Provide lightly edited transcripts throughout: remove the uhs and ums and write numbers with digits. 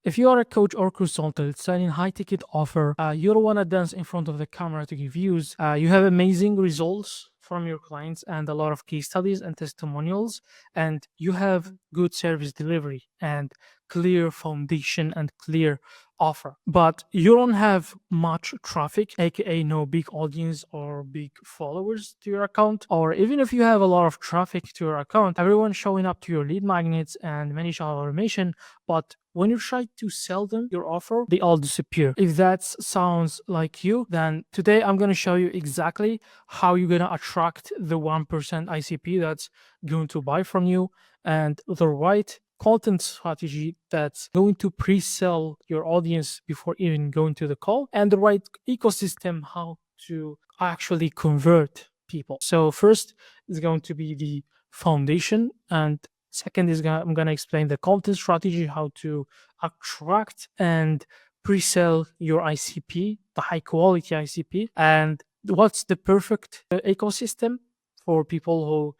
If you are a coach or consultant selling high ticket offer, you don't want to dance in front of the camera to give views. You have amazing results from your clients and a lot of case studies and testimonials, and you have good service delivery and clear foundation and clear offer, but you don't have much traffic, aka no big audience or big followers to your account. Or even if you have a lot of traffic to your account, everyone showing up to your lead magnets and manage automation, but when you try to sell them your offer, they all disappear. If that sounds like you, then today I'm going to show you exactly how you're going to attract the 1% ICP that's going to buy from you, and the right content strategy that's going to pre-sell your audience before even going to the call, and the right ecosystem how to actually convert people. So first is going to be the foundation, and second is I'm going to explain the content strategy, how to attract and pre-sell your ICP, the high quality ICP, and what's the perfect ecosystem for people who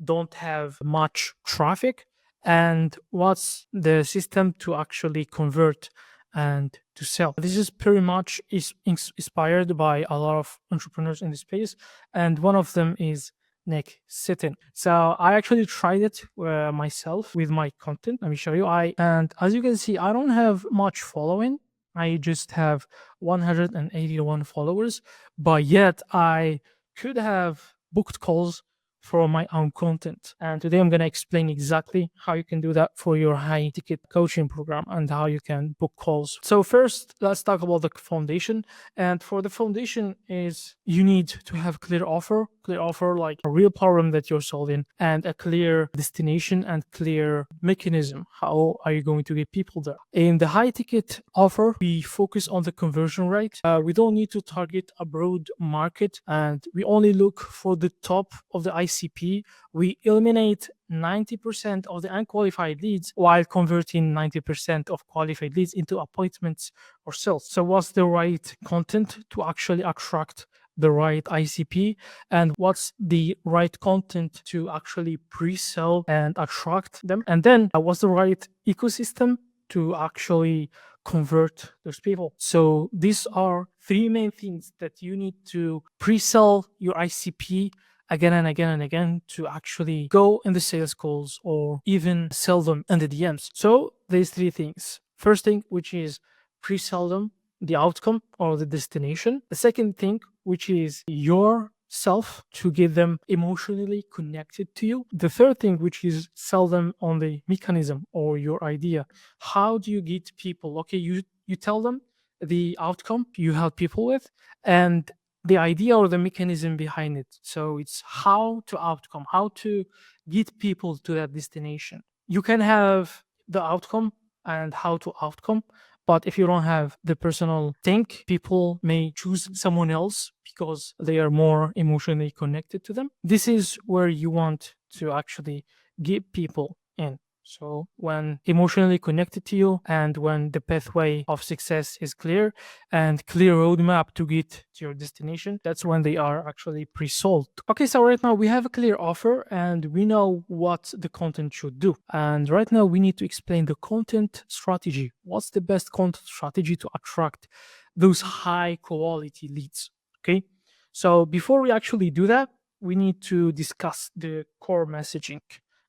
don't have much traffic, and what's the system to actually convert and to sell. This is pretty much inspired by a lot of entrepreneurs in the space, and one of them is Nick Sitton. So I actually tried it myself with my content. Let me show you. And as you can see, I don't have much following. I just have 181 followers, but yet I could have booked calls for my own content. And today I'm going to explain exactly how you can do that for your high ticket coaching program and how you can book calls. So first, let's talk about the foundation. And for the foundation is you need to have clear offer like a real problem that you're solving, and a clear destination and clear mechanism. How are you going to get people there? In the high ticket offer, we focus on the conversion rate. We don't need to target a broad market, and we only look for the top of the ICP. We eliminate 90% of the unqualified leads while converting 90% of qualified leads into appointments or sales. So what's the right content to actually attract the right ICP, and what's the right content to actually pre-sell and attract them, and then what's the right ecosystem to actually convert those people. So these are three main things that you need to pre-sell your ICP again and again and again to actually go in the sales calls or even sell them in the DMs. So these three things. First thing, which is pre-sell them the outcome or the destination. The second thing, which is yourself to get them emotionally connected to you. The third thing, which is sell them on the mechanism or your idea. How do you get people? Okay, you tell them the outcome you help people with, and the idea or the mechanism behind it. So it's how to outcome, how to get people to that destination. You can have the outcome and how to outcome, but if you don't have the personal thing, people may choose someone else because they are more emotionally connected to them. This is where you want to actually get people in. So when emotionally connected to you, and when the pathway of success is clear and clear roadmap to get to your destination, that's when they are actually pre-sold. Okay, so right now we have a clear offer and we know what the content should do. And right now we need to explain the content strategy. What's the best content strategy to attract those high quality leads? Okay, so before we actually do that, we need to discuss the core messaging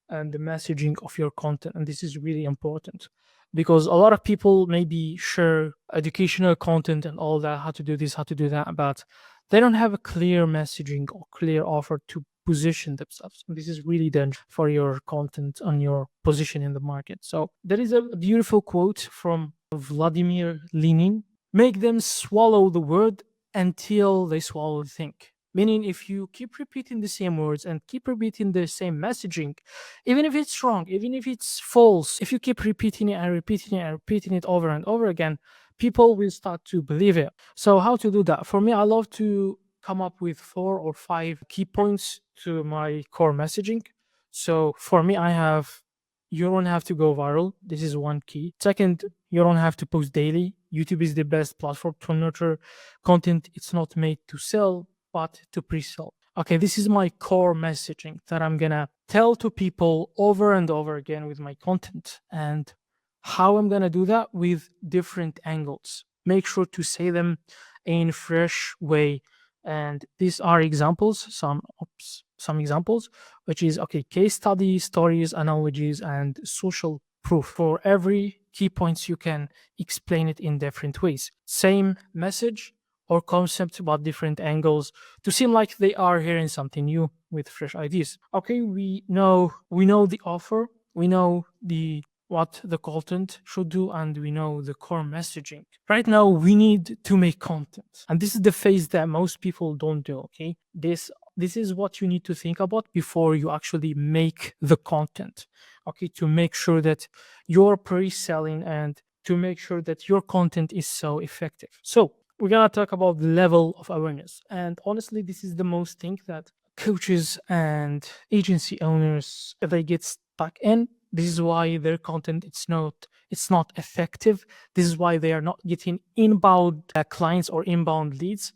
and the messaging of your content. And this is really important because a lot of people maybe share educational content and all that, how to do this, how to do that, but they don't have a clear messaging or clear offer to position themselves. And this is really dangerous for your content and your position in the market. So there is a beautiful quote from Vladimir Lenin: make them swallow the word until they swallow the thing. Meaning, if you keep repeating the same words and keep repeating the same messaging, even if it's wrong, even if it's false, if you keep repeating it and repeating it and repeating it over and over again, people will start to believe it. So, how to do that? For me, I love to come up with 4 or 5 key points to my core messaging. So, for me, I have you don't have to go viral. This is one key. Second, you don't have to post daily. YouTube is the best platform to nurture content. It's not made to sell, but to pre-sell. Okay, this is my core messaging that I'm gonna tell to people over and over again with my content. And How I'm gonna do that? With different angles. Make sure to say them in fresh way. And these are examples, some examples, which is okay, case study, stories, analogies, and social proof. For every key points, you can explain it in different ways. Same message or concept, but different angles to seem like they are hearing something new with fresh ideas. Okay, we know the offer, we know the what the content should do, and we know the core messaging. Right now we need to make content, and this is the phase that most people don't do. Okay, this is what you need to think about before you actually make the content. Okay, to make sure that you're pre-selling and to make sure that your content is so effective. So we're gonna talk about the level of awareness, and honestly this is the most thing that coaches and agency owners they get stuck in. This is why their content it's not effective. This is why they are not getting inbound clients or inbound leads,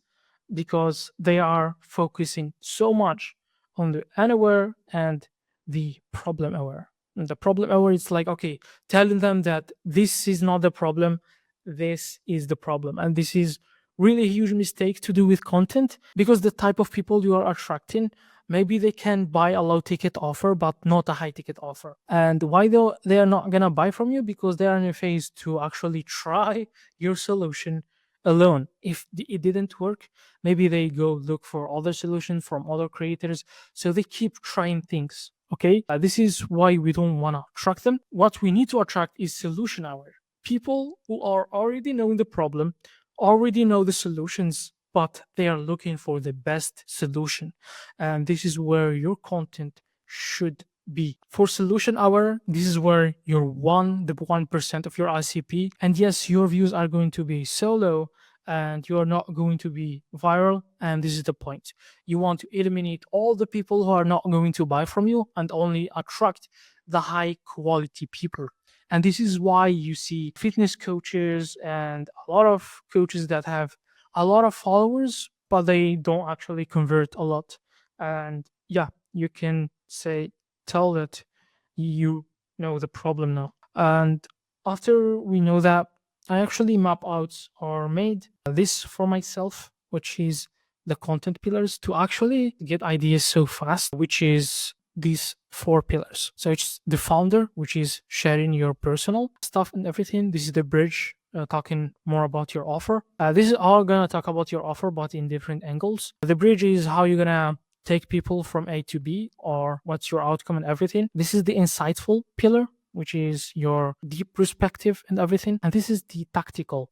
because they are focusing so much on the unaware and the problem aware. And the problem aware is like, okay, telling them that this is not the problem, this is the problem. And this is really a huge mistake to do with content, because the type of people you are attracting, maybe they can buy a low ticket offer but not a high ticket offer. And why though they are not gonna buy from you? Because they are in a phase to actually try your solution alone. If it didn't work, maybe they go look for other solutions from other creators. So they keep trying things. Okay, this is why we don't want to attract them. What we need to attract is solution aware people who are already knowing the problem, already know the solutions, but they are looking for the best solution. And this is where your content should be. For solution hour, this is where the 1% of your ICP. And yes, your views are going to be so low and you're not going to be viral. And this is the point. You want to eliminate all the people who are not going to buy from you and only attract the high quality people. And this is why you see fitness coaches and a lot of coaches that have a lot of followers, but they don't actually convert a lot. And yeah, you can tell that you know the problem now. And after we know that, I actually map out or made this for myself, which is the content pillars to actually get ideas so fast, which is these 4 pillars. So it's the founder, which is sharing your personal stuff and everything. This is the bridge, talking more about your offer. This is all gonna talk about your offer, but in different angles. The bridge is how you're gonna take people from A to B, or what's your outcome and everything. This is the insightful pillar, which is your deep perspective and everything. And this is the tactical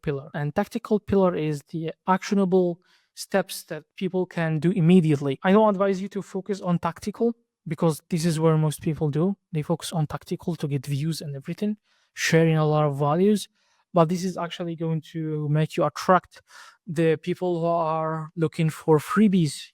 pillar. And tactical pillar is the actionable steps that people can do immediately. I don't advise you to focus on tactical, because this is where most people do. They focus on tactical to get views and everything, sharing a lot of values. But this is actually going to make you attract the people who are looking for freebies,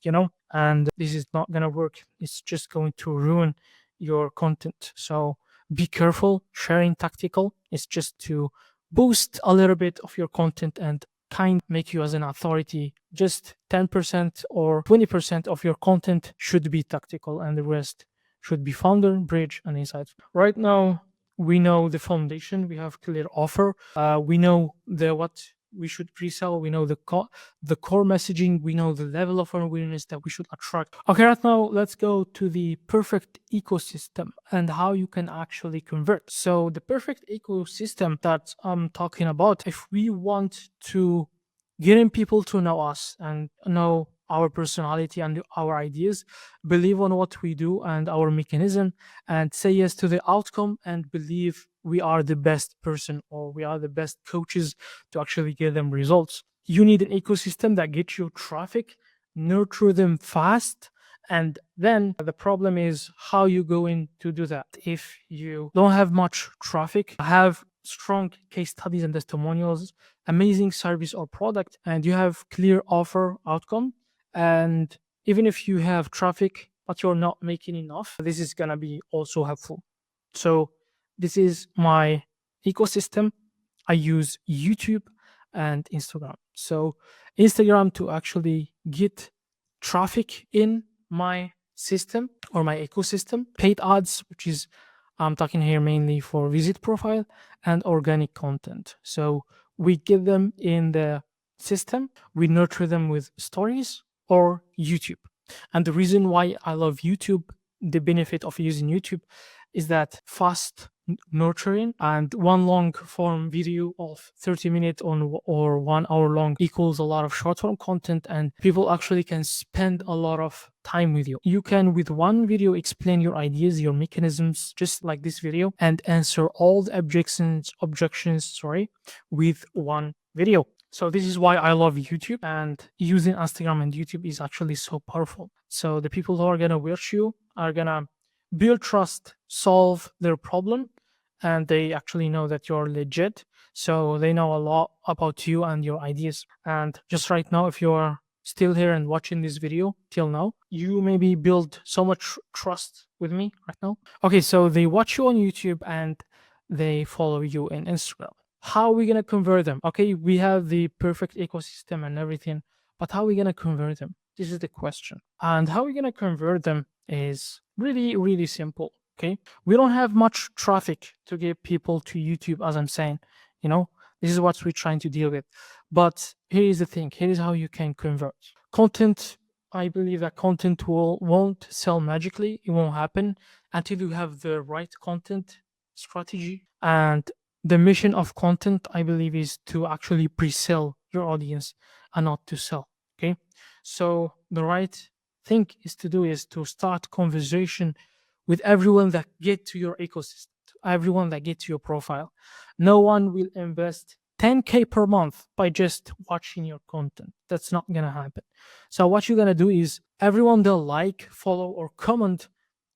and this is not going to work. It's just going to ruin your content. So be careful. Sharing tactical is just to boost a little bit of your content and kind of make you as an authority. Just 10% or 20% of your content should be tactical, and the rest should be founder, bridge, and insights. Right now, we know the foundation. We have clear offer. We know what we should pre-sell. We know the core messaging. We know the level of awareness that we should attract. Okay, right now let's go to the perfect ecosystem and how you can actually convert. So the perfect ecosystem that I'm talking about, if we want to getting people to know us and know our personality and our ideas, believe on what we do and our mechanism, and say yes to the outcome, and believe we are the best person or we are the best coaches to actually get them results. You need an ecosystem that gets you traffic, nurture them fast, and then the problem is how you going to do that. If you don't have much traffic, have strong case studies and testimonials, amazing service or product, and you have clear offer outcome, and even if you have traffic but you're not making enough, this is gonna be also helpful. So this is my ecosystem. I use YouTube and Instagram. So Instagram to actually get traffic in my system or my ecosystem, paid ads, which is I'm talking here mainly for visit profile and organic content. So we get them in the system, we nurture them with stories or YouTube. And the reason why I love YouTube, the benefit of using YouTube is that fast nurturing, and one long form video of 30 minutes on or 1 hour long equals a lot of short form content, and people actually can spend a lot of time with you. You can with one video explain your ideas, your mechanisms, just like this video, and answer all the objections with one video. So this is why I love YouTube, and using Instagram and YouTube is actually so powerful. So the people who are gonna watch you are gonna build trust, solve their problem, and they actually know that you're legit. So they know a lot about you and your ideas. And just right now, if you're still here and watching this video till now, you maybe build so much trust with me right now. Okay, so they watch you on YouTube and they follow you in Instagram. How are we gonna convert them? Okay, we have the perfect ecosystem and everything, but how are we gonna convert them? This is the question. And how we're gonna convert them is really, really simple. Okay, we don't have much traffic to get people to YouTube, as I'm saying. This is what we're trying to deal with. But here is the thing. Here is how you can convert content. I believe that content won't sell magically. It won't happen until you have the right content strategy. And the mission of content, I believe, is to actually pre-sell your audience and not to sell. Okay, so the right thing is to start conversation with everyone that get to your ecosystem, everyone that get to your profile. No one will invest 10K per month by just watching your content. That's not gonna happen. So what you're gonna do is everyone they'll like, follow, or comment,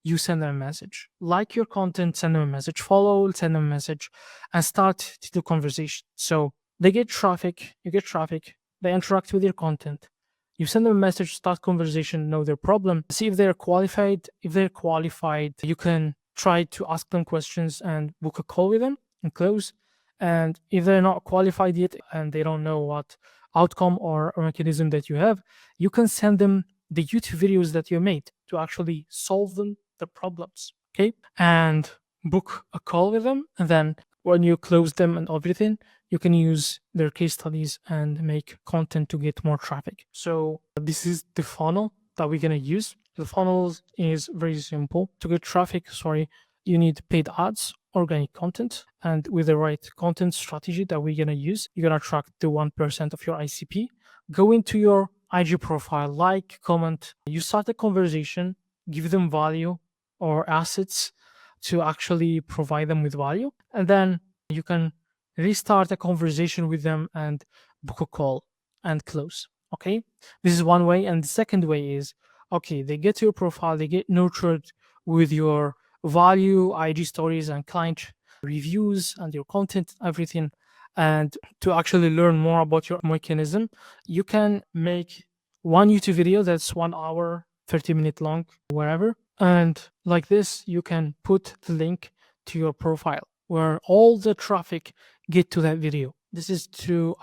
you send them a message. Like your content, send them a message. Follow, send them a message, and start to do conversation. So they get traffic, you get traffic, they interact with your content. You send them a message, start conversation, know their problem, see if they're qualified. If they're qualified, you can try to ask them questions and book a call with them and close. And if they're not qualified yet and they don't know what outcome or mechanism that you have, you can send them the YouTube videos that you made to actually solve them the problems. Okay, and book a call with them, and then when you close them and everything, you can use their case studies and make content to get more traffic. So this is the funnel that we're gonna use. The funnel is very simple. To get traffic, you need paid ads, organic content, and with the right content strategy that we're gonna use, you're gonna attract the 1% of your ICP. Go into your IG profile, like, comment, you start a conversation, give them value or assets to actually provide them with value, and then you can restart a conversation with them and book a call and close. Okay, this is one way. And the second way is, okay, they get to your profile, they get nurtured with your value, IG stories, and client reviews, and your content, everything. And to actually learn more about your mechanism, you can make one YouTube video that's 1 hour, 30-minute long, wherever. And like this, you can put the link to your profile where all the traffic get to that video. This is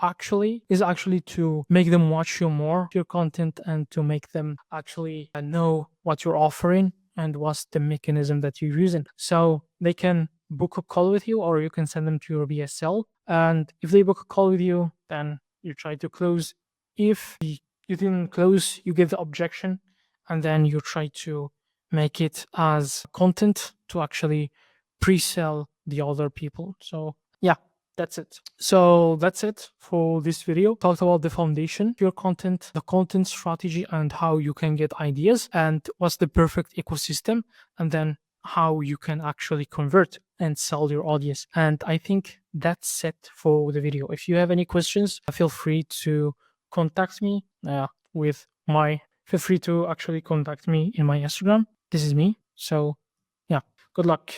actually to make them watch you more, your content, and to make them actually know what you're offering and what's the mechanism that you're using. So they can book a call with you, or you can send them to your VSL. And if they book a call with you, then you try to close. If you didn't close, you give the objection, and then you try to make it as content to actually pre-sell the other people. So yeah, that's it. So that's it for this video. Talked about the foundation, your content, the content strategy, and how you can get ideas, and what's the perfect ecosystem, and then how you can actually convert and sell your audience. And I think that's it for the video. If you have any questions, feel free to contact me feel free to actually contact me in my Instagram. This is me. So yeah, good luck.